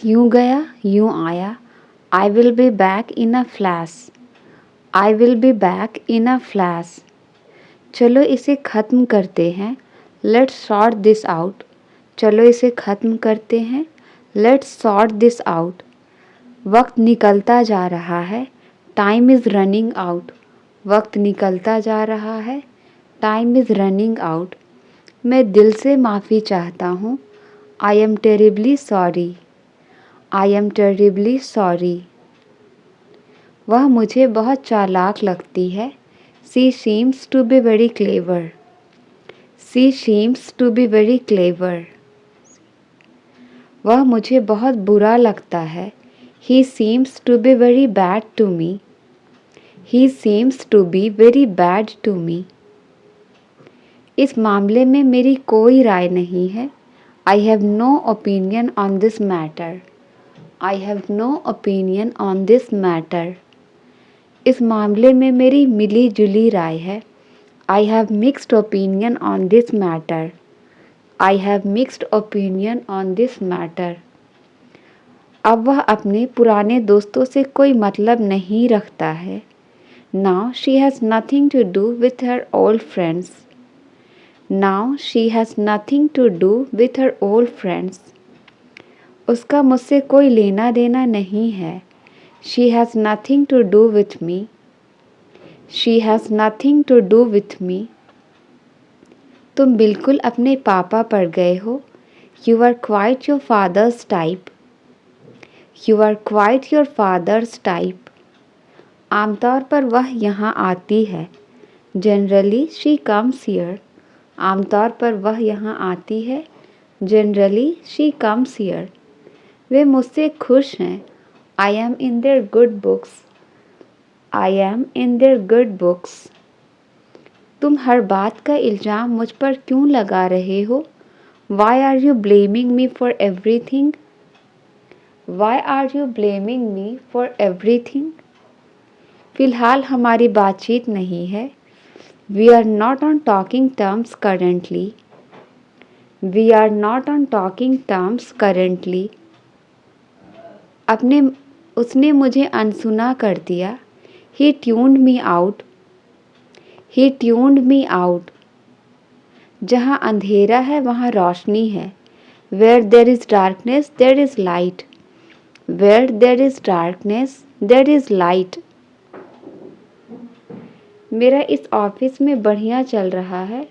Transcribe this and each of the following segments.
यूं गया यूं आया, I will be back in a flash, I will be back in a flash. चलो इसे ख़त्म करते हैं, लेट्स सॉर्ट दिस आउट। चलो इसे ख़त्म करते हैं, लेट्स सॉर्ट दिस आउट। वक्त निकलता जा रहा है, टाइम इज़ रनिंग आउट। वक्त निकलता जा रहा है, टाइम इज़ रनिंग आउट। मैं दिल से माफ़ी चाहता हूँ, I am terribly sorry, I am terribly sorry. वह मुझे बहुत चालाक लगती है, she seems to be very clever, she seems to be very clever. वह मुझे बहुत बुरा लगता है, he seems to be very bad to me, he seems to be very bad to me. इस मामले में मेरी कोई राय नहीं है, I have no opinion on this matter, I have no opinion on this matter. इस मामले में मेरी मिली जुली राय है, I have mixed opinion on this matter, I have mixed opinion on this matter. अब वह अपने पुराने दोस्तों से कोई मतलब नहीं रखता है, now she has nothing to do with her old friends, now she has nothing to do with her old friends. उसका मुझसे कोई लेना देना नहीं है, she has nothing to do with me, she has nothing to do with me. तुम बिल्कुल अपने पापा पर गए हो, you are quite your father's type, you are quite your father's type. आमतौर पर वह यहाँ आती है, जनरली शी कम्स हियर, आमतौर पर वह यहाँ आती है, जनरली शी कम्स हियर। वे मुझसे खुश हैं, I am in their good books, I am in their good books. तुम हर बात का इल्ज़ाम मुझ पर क्यों लगा रहे हो, why are you blaming me for everything, why are you blaming me for everything. फ़िलहाल हमारी बातचीत नहीं है, we are not on talking terms currently, we are not on talking terms currently. उसने मुझे अनसुना कर दिया, he tuned me out, he tuned me out. जहाँ अंधेरा है वहाँ रोशनी है, where there is darkness there is light, where there is darkness there is light. मेरा इस ऑफिस में बढ़िया चल रहा है,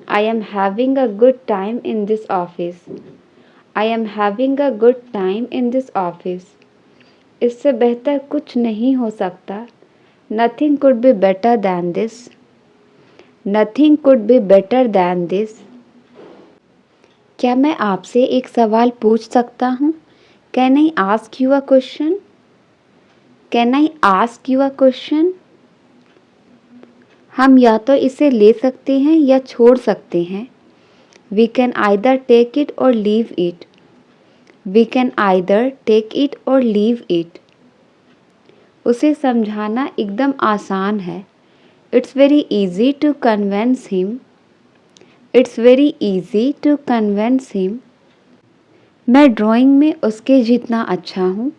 I am having a good time in this office, I am having a good time in this office. इससे बेहतर कुछ नहीं हो सकता, nothing could be better than this, nothing could be better than this. क्या मैं आपसे एक सवाल पूछ सकता हूँ, can I ask you a question, can I ask you a question. हम या तो इसे ले सकते हैं या छोड़ सकते हैं, we can either take it or leave it, we can either take it or leave it. उसे समझाना एकदम आसान है, it's very easy to convince him, it's very easy to convince him. मैं ड्राइंग में उसके जितना अच्छा हूँ,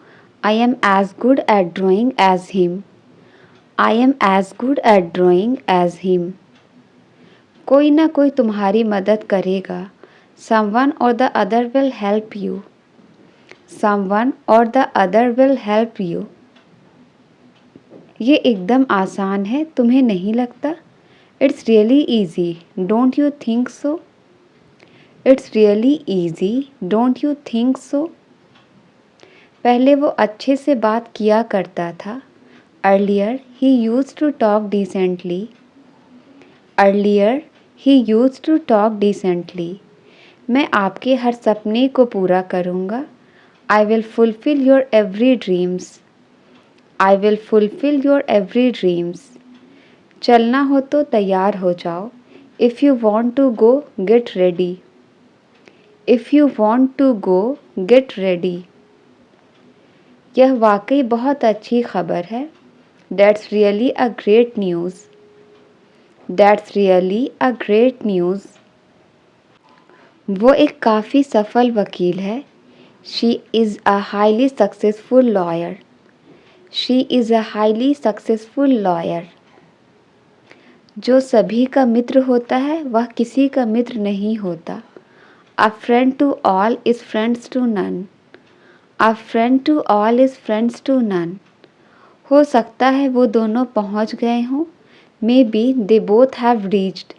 I am as good at drawing as him, I am as good at drawing as him. कोई ना कोई तुम्हारी मदद करेगा, someone or the other will help you, someone or the other will help you. ये एकदम आसान है, तुम्हें नहीं लगता, it's really easy, don't you think so, it's really easy, don't you think so. पहले वो अच्छे से बात किया करता था, earlier he used to talk decently, earlier he used to talk decently। मैं आपके हर सपने को पूरा करूँगा, I will fulfill your every dreams, I will fulfill your every dreams। चलना हो तो तैयार हो जाओ, if you want to go get ready, if you want to go get ready। यह वाकई बहुत अच्छी खबर है, That's really a great news, That's really a great news। वो एक काफ़ी सफल वकील है, She is a highly successful lawyer. She is a highly successful lawyer. जो सभी का मित्र होता है वह किसी का मित्र नहीं होता. A friend to all is friends to none. A friend to all is friends to none. हो सकता है वो दोनों पहुंच गए हों. Maybe they both have reached.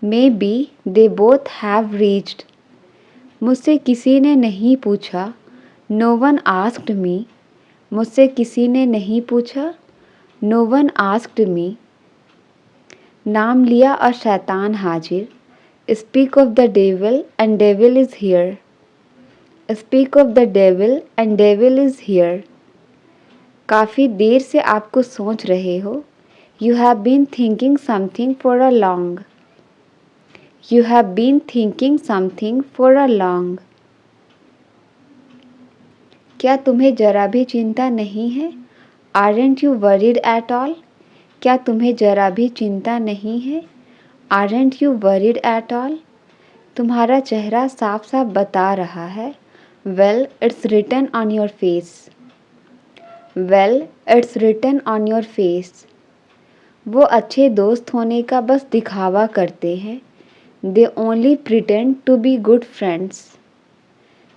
Maybe they both have reached. मुझसे किसी ने नहीं पूछा. No one asked me. मुझसे किसी ने नहीं पूछा. No one asked me. नाम लिया और शैतान हाजिर. Speak of the devil and devil is here. Speak of the devil and devil is here. काफ़ी देर से आपको सोच रहे हो. You have been thinking something for a long. You have been thinking something for a long. क्या तुम्हें जरा भी चिंता नहीं है? Aren't you worried at all? क्या तुम्हें जरा भी चिंता नहीं है? Aren't you worried at all? तुम्हारा चेहरा साफ साफ बता रहा है. Well, it's written on your face. Well, it's written on your face. वो अच्छे दोस्त होने का बस दिखावा करते हैं. They only pretend to be good friends.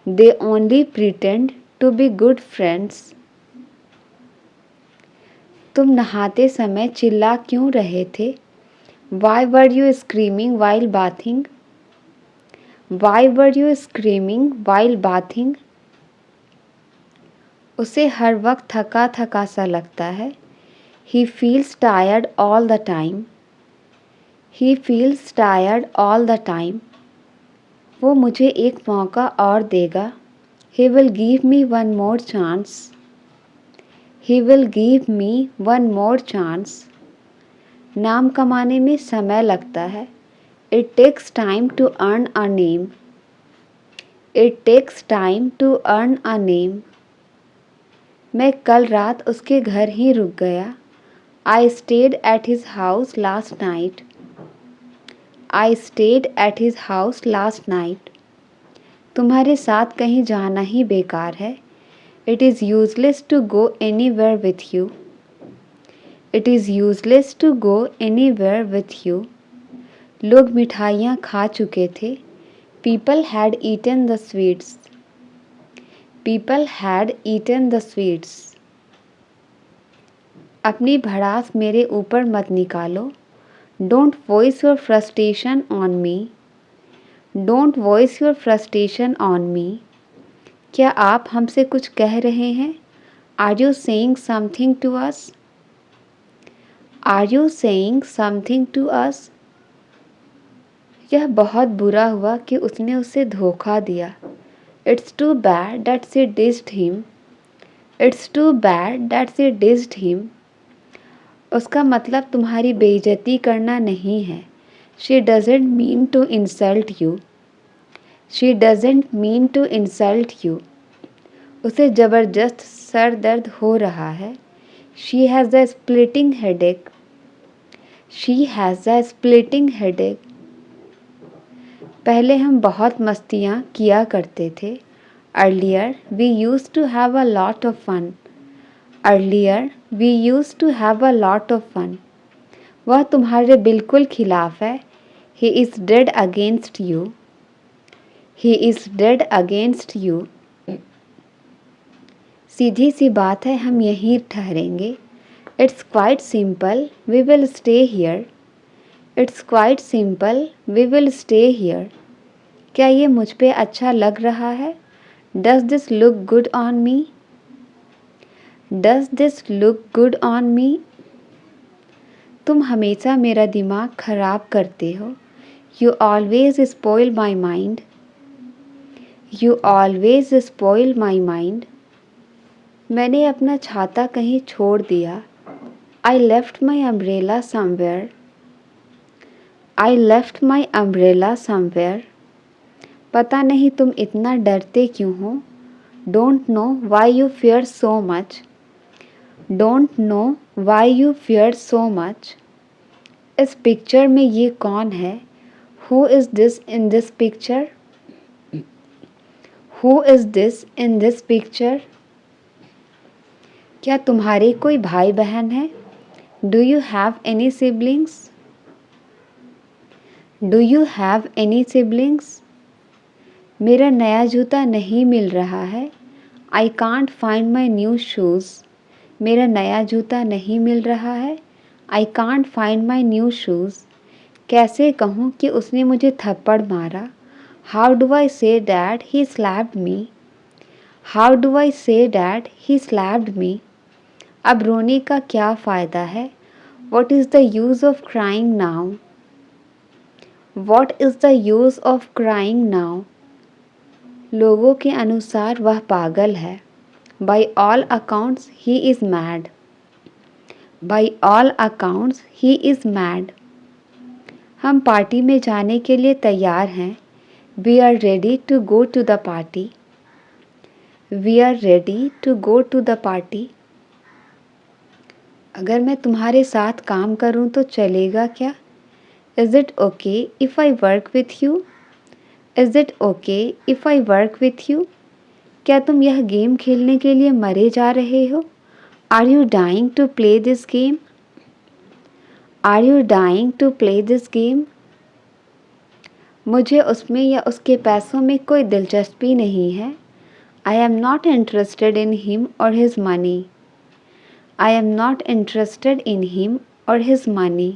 They only pretend to be good friends. तुम नहाते समय चिल्ला क्यों रहे थे? Why were you screaming while bathing? Why were you screaming while bathing? उसे हर वक्त थका थका सा लगता है. He feels tired all the time. He feels tired all the time. वो मुझे एक मौका और देगा. He will give me one more chance. He will give me one more chance. नाम कमाने में समय लगता है. It takes time to earn a name. It takes time to earn a name. मैं कल रात उसके घर ही रुक गया. I stayed at his house last night. I stayed at his house last night. तुम्हारे साथ कहीं जाना ही बेकार है. It is useless to go anywhere with you. It is useless to go anywhere with you. लोग मिठाइयाँ खा चुके थे. People had eaten the sweets. People had eaten the sweets. अपनी भड़ास मेरे ऊपर मत निकालो. Don't voice your frustration on me. Don't voice your frustration on me. क्या आप हमसे कुछ कह रहे हैं? Are you saying something to us? Are you saying something to us? यह बहुत बुरा हुआ कि उसने उसे धोखा दिया. It's too bad that she dissed him. It's too bad that she dissed him. उसका मतलब तुम्हारी बेइज्जती करना नहीं है. She doesn't mean to insult you. She doesn't mean to insult you. उसे ज़बरदस्त सर दर्द हो रहा है. She has a splitting headache. She has a splitting headache. पहले हम बहुत मस्तियाँ किया करते थे. Earlier we used to have a lot of fun. Earlier we used to have a lot of fun. वह तुम्हारे बिल्कुल खिलाफ है. He is dead against you. He is dead against you. सीधी सी बात है, हम यहीं ठहरेंगे. It's quite simple. We will stay here. It's quite simple. We will stay here. क्या ये मुझ पे अच्छा लग रहा है? Does this look good on me? Does this look good on me? तुम हमेशा मेरा दिमाग खराब करते हो. You always spoil my mind. You always spoil my mind. मैंने अपना छाता कहीं छोड़ दिया. I left my umbrella somewhere. I left my umbrella somewhere. पता नहीं तुम इतना डरते क्यों हो. Don't know why you fear so much. Don't know why you fear so much. इस पिक्चर में ये कौन है? Who is this in this picture? Who is this in this picture? क्या तुम्हारे कोई भाई बहन है? Do you have any siblings? Do you have any siblings? मेरा नया जूता नहीं मिल रहा है। I can't find my new shoes. मेरा नया जूता नहीं मिल रहा है। I can't find my new shoes. कैसे कहूँ कि उसने मुझे थप्पड़ मारा? How do I say that he slapped me? How do I say that he slapped me? अब रोने का क्या फ़ायदा है? What is the use of crying now? What is the use of crying now? लोगों के अनुसार वह पागल है। By all accounts he is mad. By all accounts he is mad. हम पार्टी में जाने के लिए तैयार हैं। We are ready to go to the party. We are ready to go to the party. अगर मैं तुम्हारे साथ काम करूं तो चलेगा क्या? Is it okay if I work with you? Is it okay if I work with you? क्या तुम यह गेम खेलने के लिए मरे जा रहे हो? Are you dying to play this game? Are you dying to play this game? मुझे उसमें या उसके पैसों में कोई दिलचस्पी नहीं है। I am not interested in him or his money. I am not interested in him or his money.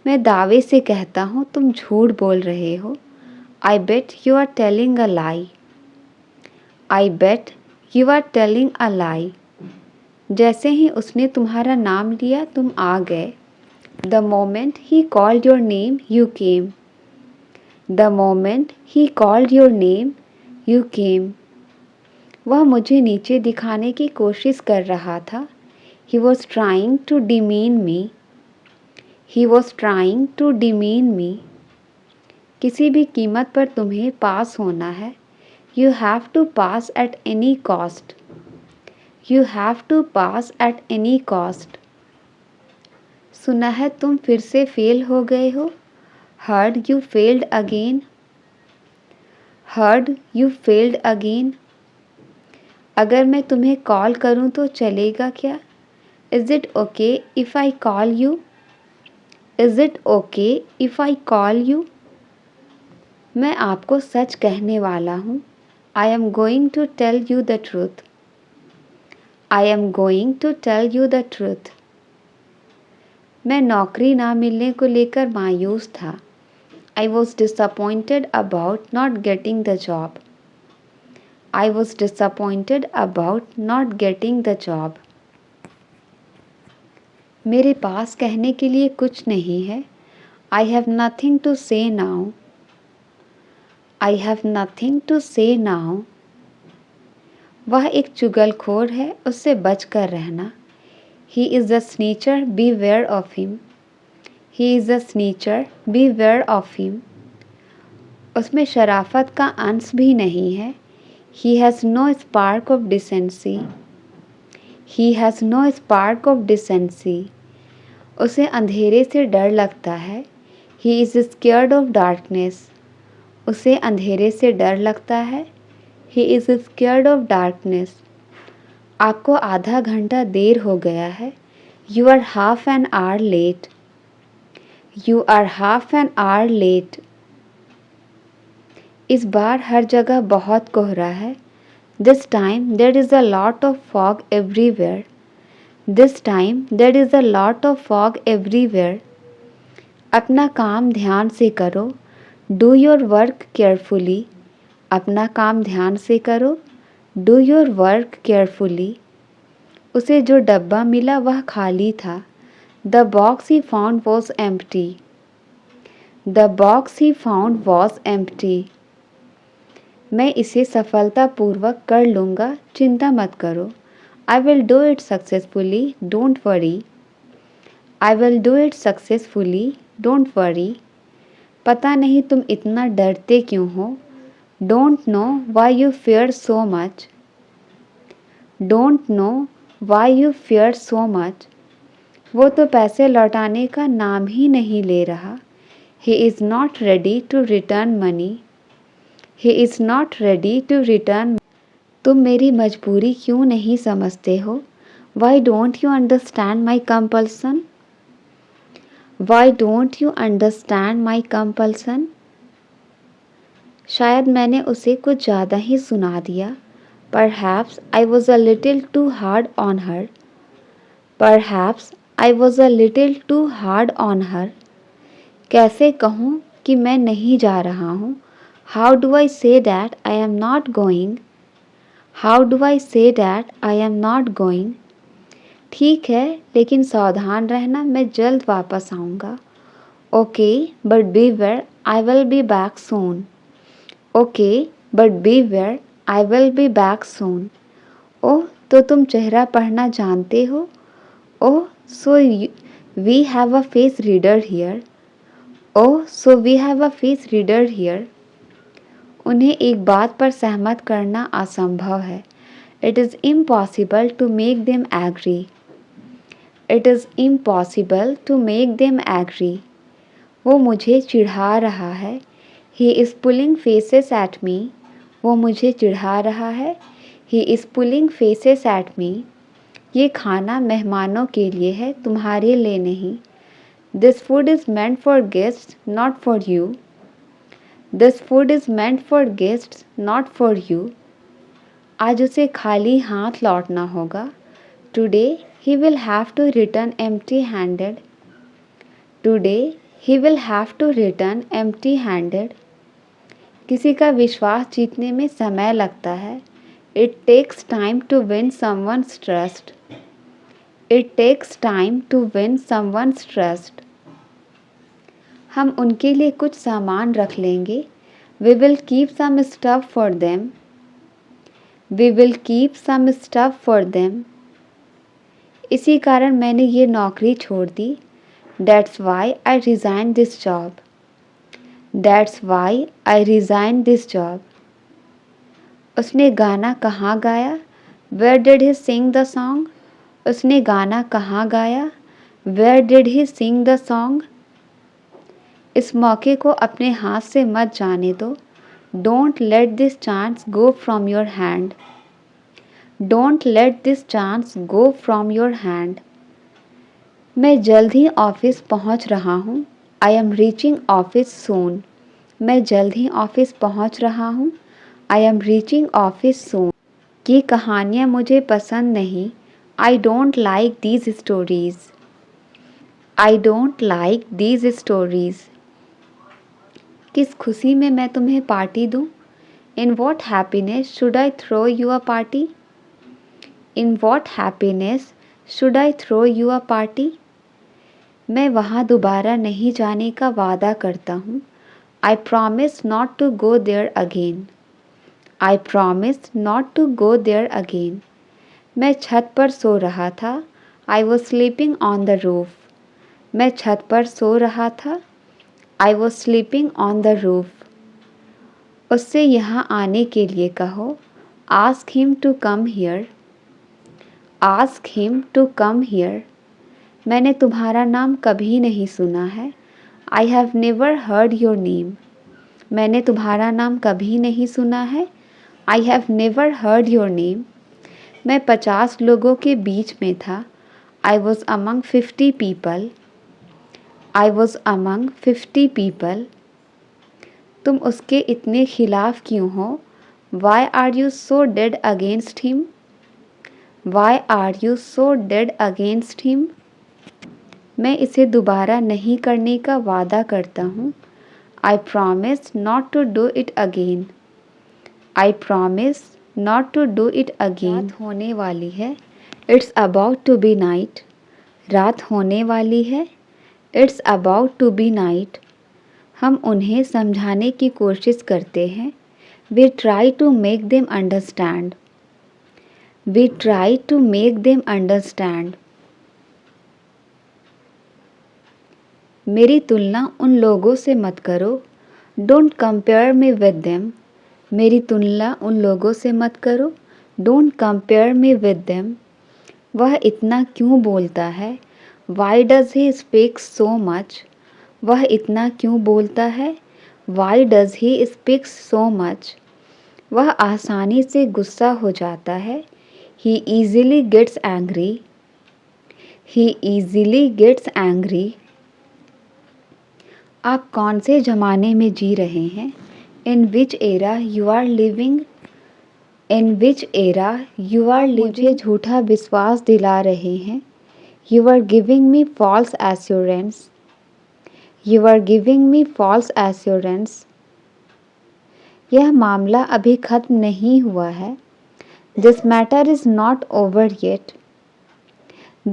मैं दावे से कहता हूँ तुम झूठ बोल रहे हो। I bet you are telling a lie. I bet you are telling a lie. जैसे ही उसने तुम्हारा नाम लिया तुम आ गए। The moment he called your name, you came. The moment he called your name, you came. वह मुझे नीचे दिखाने की कोशिश कर रहा था। He was trying to demean me. He was trying to demean me. किसी भी कीमत पर तुम्हें पास होना है। You have to pass at any cost. You have to pass at any cost. सुना है तुम फिर से फेल हो गए हो। Heard you failed again. Heard you failed again. अगर मैं तुम्हें कॉल करूं तो चलेगा क्या? Is it okay if I call you? Is it okay if I call you? मैं आपको सच कहने वाला हूँ। I am going to tell you the truth. I am going to tell you the truth. मैं नौकरी ना मिलने को लेकर मायूस था। I was disappointed about not getting the job. I was disappointed about not getting the job. मेरे पास कहने के लिए कुछ नहीं है। I have nothing to say now. I have nothing to say now. वह एक चुगलखोर है, उससे बचकर रहना। He is a snitcher, beware of him. He is a snitcher, beware of him. उसमें शराफत का अंश भी नहीं है। He has no spark of decency. He has no spark of decency. उसे अंधेरे से डर लगता है। He is scared of darkness. उसे अंधेरे से डर लगता है। He is scared of darkness. आपको आधा घंटा देर हो गया है। You are half an hour late. You are half an hour late. इस बार हर जगह बहुत कोहरा है। This time there is a lot of fog everywhere. This time there is a lot of fog everywhere. अपना काम ध्यान से करो। Do your work carefully. अपना काम ध्यान से करो। Do your work carefully. उसे जो डब्बा मिला वह खाली था। The box he found was empty. The box he found was empty. मैं इसे सफलतापूर्वक कर लूँगा, चिंता मत करो। I will do it successfully, don't worry. I will do it successfully, don't worry. पता नहीं तुम इतना डरते क्यों हो। Don't know why you fear so much. Don't know why you fear so much. वो तो पैसे लौटाने का नाम ही नहीं ले रहा। He is not ready to return money. He is not ready to return. तुम मेरी मजबूरी क्यों नहीं समझते हो? Why don't you understand my compulsion? Why don't you understand my compulsion? शायद मैंने उसे कुछ ज़्यादा ही सुना दिया. Perhaps I was a little too hard on her. Perhaps I was a little too hard on her. कैसे कहूँ कि मैं नहीं जा रहा हूँ? How do I say that I am not going? How do I say that I am not going? ठीक है, लेकिन सावधान रहना, मैं जल्द वापस आऊँगा. Okay, but beware, I will be back soon. Okay, but beware, I will be back soon. ओह, तो तुम चेहरा पढ़ना जानते हो? ओह, so we have a face reader here. Oh, so we have a face reader here. उन्हें एक बात पर सहमत करना असंभव है. It is impossible to make them agree. It is impossible to make them agree. वो मुझे चिढ़ा रहा है. He is pulling faces at me. वो मुझे चिढ़ा रहा है. He is pulling faces at me. ये खाना मेहमानों के लिए है, तुम्हारे लिए नहीं. This food is meant for guests, not for you. This food is meant for guests, not for you. आज उसे खाली हाथ लौटना होगा. Today he will have to return empty-handed. Today he will have to return empty-handed. किसी का विश्वास जीतने में समय लगता है. It takes time to win someone's trust. It takes time to win someone's trust. हम उनके लिए कुछ सामान रख लेंगे. We will keep some stuff for them. We will keep some stuff for them. इसी कारण मैंने ये नौकरी छोड़ दी. That's why I resigned this job. That's why I resigned this job. उसने गाना कहाँ गाया? Where did he sing the song? उसने गाना कहाँ गाया? Where did he sing the song? इस मौके को अपने हाथ से मत जाने दो. Don't let this chance go from your hand. Don't let this chance go from your hand. मैं जल्द ही ऑफिस पहुँच रहा हूँ. I am reaching office soon. मैं जल्द ही ऑफिस पहुँच रहा हूँ. I am reaching office soon. ये कहानियाँ मुझे पसंद नहीं. I don't like these stories. I don't like these stories. किस खुशी में मैं तुम्हें पार्टी दूँ? In what happiness should I throw you a party? In what happiness should I throw you a party? मैं वहाँ दोबारा नहीं जाने का वादा करता हूँ. I promise not to go there again. I promise not to go there again. मैं छत पर सो रहा था. I was sleeping on the roof. मैं छत पर सो रहा था. I was sleeping on the roof. उससे यहाँ आने के लिए कहो. Ask him to come here. Ask him to come here. मैंने तुम्हारा नाम कभी नहीं सुना है. I have never heard your name. मैंने तुम्हारा नाम कभी नहीं सुना है. I have never heard your name. मैं 50 लोगों के बीच में था. I was among 50 people. I was among 50 people. तुम उसके इतने खिलाफ क्यों हो? Why are you so dead against him? Why are you so dead against him? मैं इसे दोबारा नहीं करने का वादा करता हूँ. I promise not to do it again. I promise not to do it again. रात होने वाली है. It's about to be night. रात होने वाली है. It's about to be night. हम उन्हें समझाने की कोशिश करते हैं. We try to make them understand. We try to make them understand. मेरी तुलना उन लोगों से मत करो. Don't compare me with them. मेरी तुलना उन लोगों से मत करो. Don't compare me with them. वह इतना क्यों बोलता है? Why does he speak so much? वह इतना क्यों बोलता है? Why does he speak so much? वह आसानी से गुस्सा हो जाता है. He easily gets angry. He easily gets angry. आप कौन से ज़माने में जी रहे हैं? In which era you are living? In which era you are living? मुझे झूठा विश्वास दिला रहे हैं. You are giving me false assurance. You are giving me false assurance. यह मामला अभी ख़त्म नहीं हुआ है. This matter is not over yet.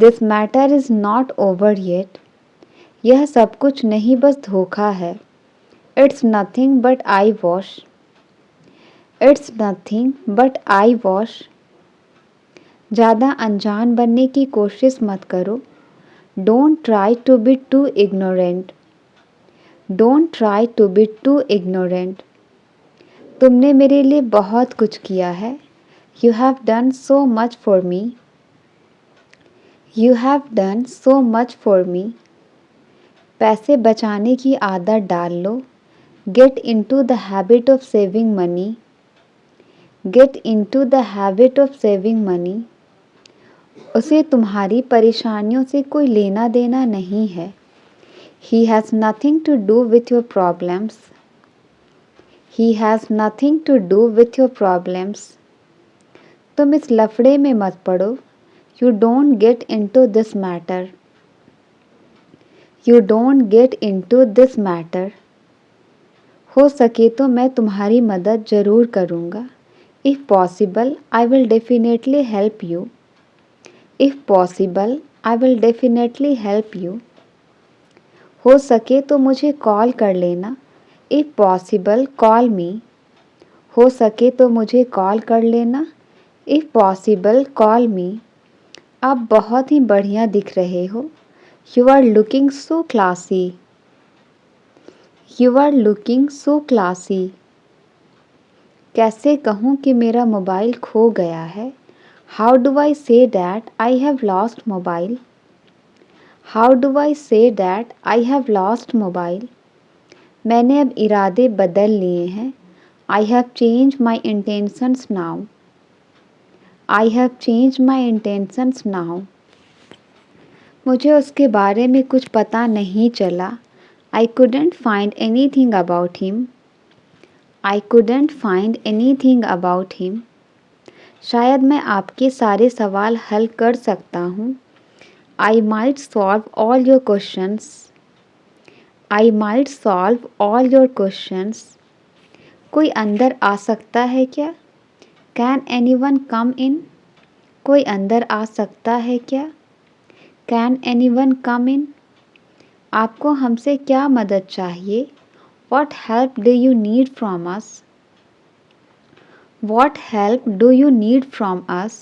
This matter is not over yet. यह सब कुछ नहीं बस धोखा है. It's nothing but eyewash. It's nothing but eyewash. ज़्यादा अनजान बनने की कोशिश मत करो. Don't try to be too ignorant. Don't try to be too ignorant. तुमने मेरे लिए बहुत कुछ किया है. You have done so much for me. You have done so much for me. पैसे बचाने की आदत डाल लो. Get into the habit of saving money. Get into the habit of saving money. उसे तुम्हारी परेशानियों से कोई लेना देना नहीं है. He has nothing to do with your problems. He has nothing to do with your problems. तुम इस लफड़े में मत पड़ो. You don't get into this matter. You don't get into this matter. हो सके तो मैं तुम्हारी मदद ज़रूर करूँगा. If possible, I will definitely help you. If possible, I will definitely help you. हो सके तो मुझे कॉल कर लेना. If possible, call me. हो सके तो मुझे कॉल कर लेना. If possible, call me. आप बहुत ही बढ़िया दिख रहे हो. You are looking so classy. You are looking so classy. कैसे कहूँ कि मेरा मोबाइल खो गया है. How do I say that I have lost mobile? How do I say that I have lost mobile? मैंने अब इरादे बदल लिए हैं. I have changed my intentions now. I have changed my intentions now. मुझे उसके बारे में कुछ पता नहीं चला. I couldn't find anything about him. I couldn't find anything about him. शायद मैं आपके सारे सवाल हल कर सकता हूँ. I might solve all your questions. I might solve all your questions. कोई अंदर आ सकता है क्या? Can anyone come in? कोई अंदर आ सकता है क्या? Can anyone come in? आपको हमसे क्या मदद चाहिए? What help do you need from us? What help do you need from us?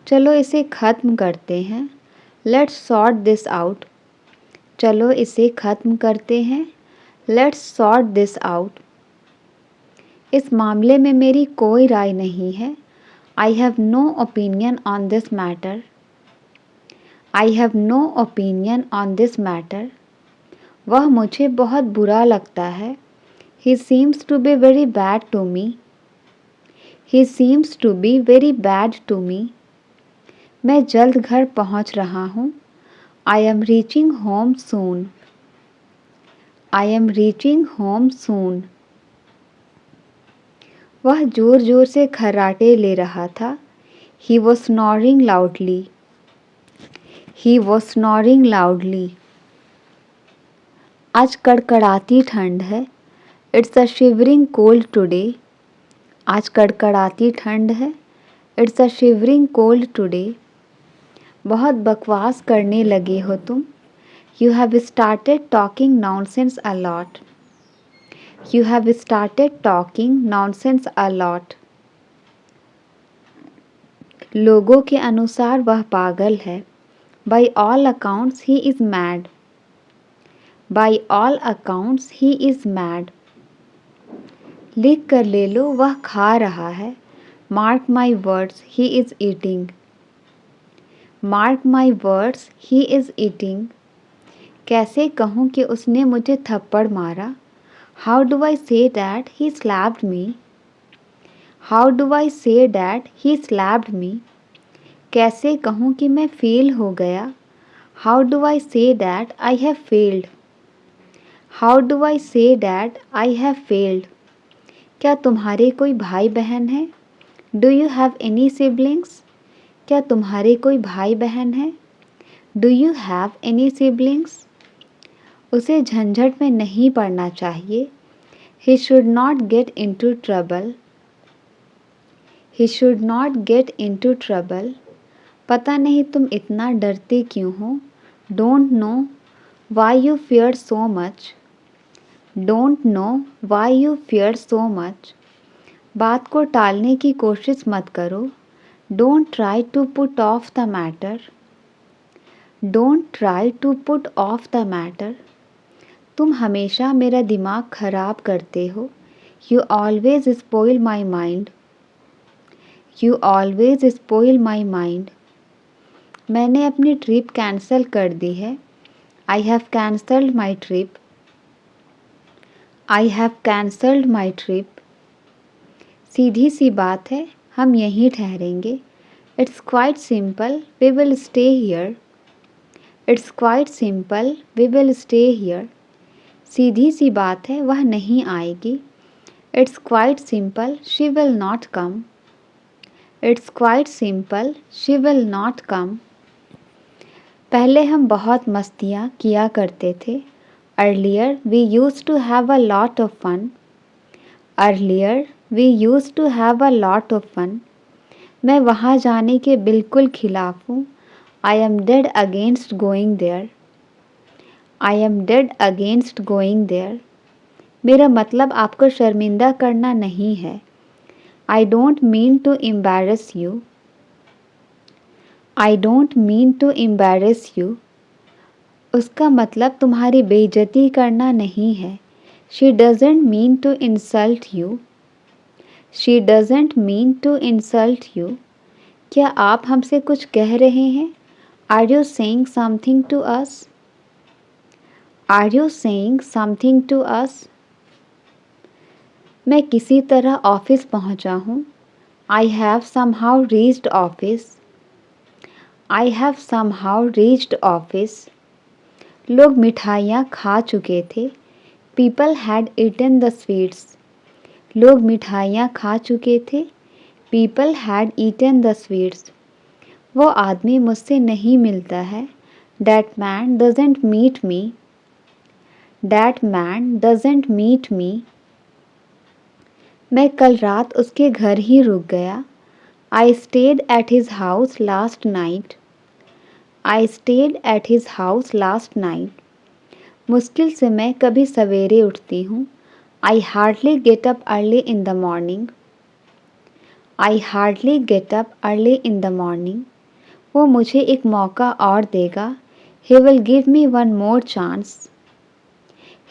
चलो इसे ख़त्म करते हैं. Let's sort this out. चलो इसे ख़त्म करते हैं. Let's sort this out. इस मामले में मेरी कोई राय नहीं है. I have no opinion on this matter. I have no opinion on this matter. वह मुझे बहुत बुरा लगता है. He seems to be very bad to me. He seems to be very bad to me. मैं जल्द घर पहुंच रहा हूँ. I am reaching home soon. I am reaching home soon. वह जोर जोर से खर्राटे ले रहा था. He was snoring loudly. He was snoring loudly. आज कड़कड़ाती ठंड है. It's a shivering cold today. आज कड़कड़ाती ठंड है. It's a shivering cold today. बहुत बकवास करने लगे हो तुम. You have started talking nonsense a lot. You have started talking nonsense a lot. लोगों के अनुसार वह पागल है. By all accounts he is mad. By all accounts he is mad. लिख कर ले लो वह खा रहा है. Mark my words he is eating. Mark my words he is eating. कैसे कहूँ कि उसने मुझे थप्पड़ मारा. How do I say that he slapped me? How do I say that he slapped me? कैसे कहूँ कि मैं फेल हो गया? How do I say that I have failed? How do I say that I have failed? क्या तुम्हारे कोई भाई बहन है? Do you have any siblings? क्या तुम्हारे कोई भाई बहन है? Do you have any siblings? उसे झंझट में नहीं पड़ना चाहिए. He should not get into trouble. He should not get into trouble. पता नहीं तुम इतना डरते क्यों हो? Don't know why you fear so much. Don't know why you fear so much. बात को टालने की कोशिश मत करो. Don't try to put off the matter. Don't try to put off the matter. तुम हमेशा मेरा दिमाग खराब करते हो. You always spoil my mind. You always spoil my mind. मैंने अपनी ट्रिप कैंसिल कर दी है. I have cancelled my trip. I have cancelled my trip. सीधी सी बात है, हम यहीं ठहरेंगे. It's quite simple, we will stay here. It's quite simple, we will stay here. सीधी सी बात है, वह नहीं आएगी. It's quite simple, she will not come. It's quite simple, she will not come. पहले हम बहुत मस्तियाँ किया करते थे. Earlier we used to have a lot of fun. Earlier we used to have a lot of fun. मैं वहाँ जाने के बिल्कुल खिलाफ हूँ. I am dead against going there. I am dead against going there. मेरा मतलब आपको शर्मिंदा करना नहीं है. I don't mean to embarrass you. I don't mean to embarrass you. उसका मतलब तुम्हारी बेइज्जती करना नहीं है. She doesn't mean to insult you. She doesn't mean to insult you. क्या आप हमसे कुछ कह रहे हैं? Are you saying something to us? Are you saying something to us? मैं किसी तरह ऑफिस पहुंचा हूँ. I have somehow reached office. I have somehow reached office. लोग मिठाइयाँ खा चुके थे. People had eaten the sweets. लोग मिठाइयाँ खा चुके थे. People had eaten the sweets. वो आदमी मुझसे नहीं मिलता है. That man doesn't meet me. That man doesn't meet me. मैं कल रात उसके घर ही रुक गया. I stayed at his house last night. I stayed at his house last night. मुश्किल से मैं कभी सवेरे उठती हूँ. I hardly get up early in the morning. I hardly get up early in the morning. वो मुझे एक मौका और देगा. He will give me one more chance.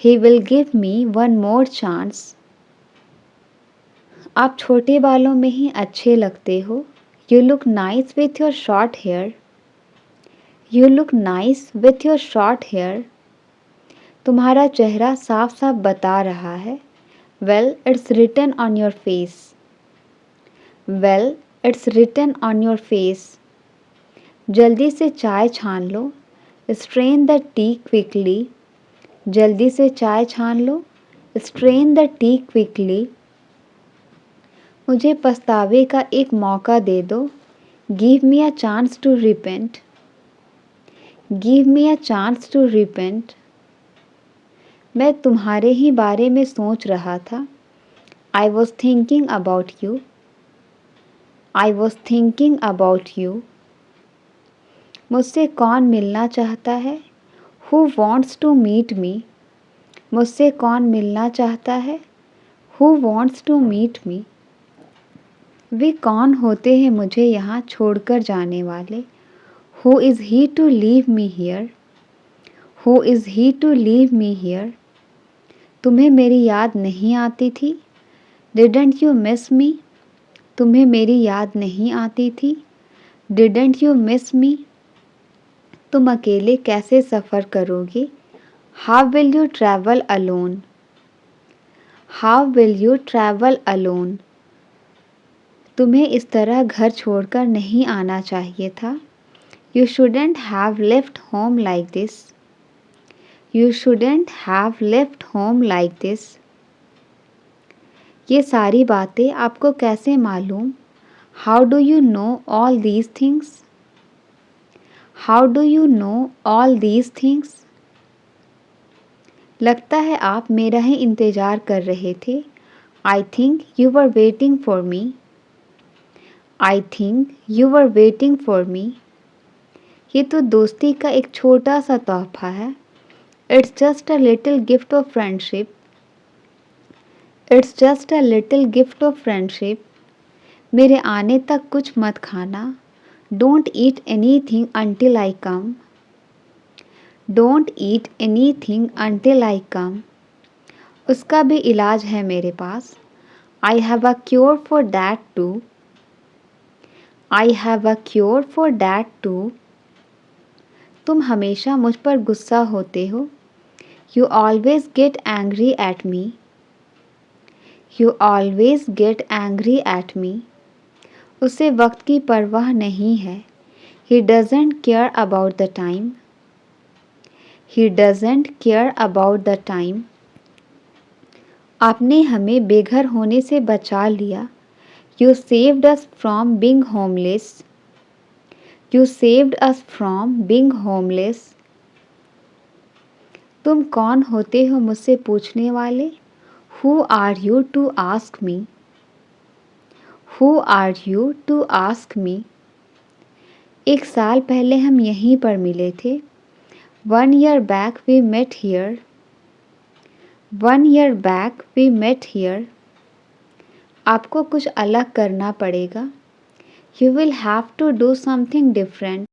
He will give me one more chance. आप छोटे बालों में ही अच्छे लगते हो. You look nice with your short hair. You look nice with your short hair. तुम्हारा चेहरा साफ साफ बता रहा है. Well, it's written on your face. Well, it's written on your face. जल्दी से चाय छान लो. Strain the tea quickly. जल्दी से चाय छान लो. Strain the tea quickly. मुझे पछतावे का एक मौका दे दो. Give me a chance to repent. Give me a chance to repent. मैं तुम्हारे ही बारे में सोच रहा था. I was thinking about you. I was thinking about you. मुझसे कौन मिलना चाहता है? Who wants to meet me? मुझसे कौन मिलना चाहता है? Who wants to meet me? वे कौन होते हैं मुझे यहाँ छोड़कर जाने वाले? Who is he to leave me here? Who is he to leave me here? तुम्हें मेरी याद नहीं आती थी? Didn't you miss me? तुम्हें मेरी याद नहीं आती थी? Didn't you miss me? तुम अकेले कैसे सफ़र करोगे? How will you travel alone? How will you travel alone? तुम्हें इस तरह घर छोड़कर नहीं आना चाहिए था। You shouldn't have left home like this. You shouldn't have left home like this. ये सारी बातें आपको कैसे मालूम? How do you know all these things? How do you know all these things? लगता है आप मेरा ही इंतज़ार कर रहे थे। I think you were waiting for me. I think you were waiting for me. ये तो दोस्ती का एक छोटा सा तोहफा है। It's just a little gift of friendship. It's just a little gift of friendship. मेरे आने तक कुछ मत खाना. Don't eat anything until I come. Don't eat anything until I come. उसका भी इलाज है मेरे पास. I have a cure for that too. I have a cure for that too. तुम हमेशा मुझ पर गुस्सा होते हो. You always get angry at me. You always get angry at me. उसे वक्त की परवाह नहीं है. He doesn't care about the time. He doesn't care about the time. आपने हमें बेघर होने से बचा लिया. You saved us from being homeless. You saved us from being homeless. तुम कौन होते हो मुझसे पूछने वाले? Who are you to ask me? Who are you to ask me? एक साल पहले हम यहीं पर मिले थे. 1 year back we met here. 1 year back we met here. आपको कुछ अलग करना पड़ेगा. You will have to do something different.